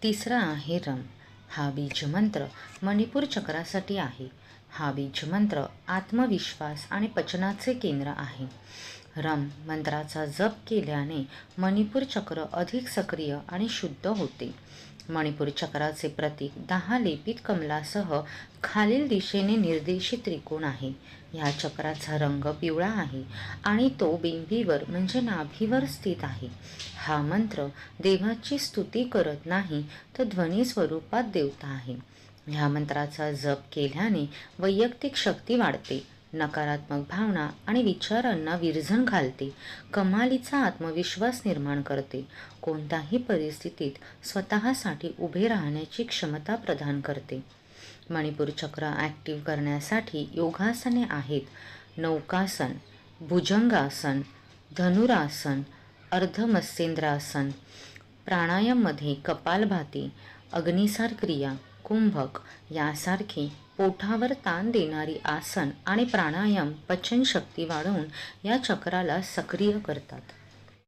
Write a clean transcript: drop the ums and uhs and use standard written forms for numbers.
तिसरा आहे रम. हा बीजमंत्र मणिपूर चक्रासाठी आहे. हा बीजमंत्र आत्मविश्वास आणि पचनाचे केंद्र आहे. रम मंत्राचा जप केल्याने मणिपूर चक्र अधिक सक्रिय आणि शुद्ध होते. मणिपूर चक्राचे प्रतीक 10 लेपित कमलासह खालील दिशेने निर्देशित त्रिकोण आहे. या चक्राचा रंग पिवळा आहे आणि तो बिंबीवर म्हणजे नाभीवर स्थित आहे. हा मंत्र देवाची स्तुती करत नाही तर ध्वनी स्वरूपात देवता आहे. ह्या मंत्राचा जप केल्याने वैयक्तिक शक्ती वाढते, नकारात्मक भावना आणि विचारांना विरजण घालते, कमालीचा आत्मविश्वास निर्माण करते, कोणत्याही परिस्थितीत स्वतःसाठी उभे राहण्याची क्षमता प्रदान करते. मणिपूर चक्र ॲक्टिव्ह करण्यासाठी योगासने आहेत. नौकासन, भुजंगासन, धनुरासन, अर्धमत्स्येंद्रासन. प्राणायाममध्ये कपालभाती, अग्निसार क्रिया, कुंभक यासारखी पोटावर ताण देणारी आसन आणि प्राणायाम पचनशक्ती वाढवून या चक्राला सक्रिय करतात.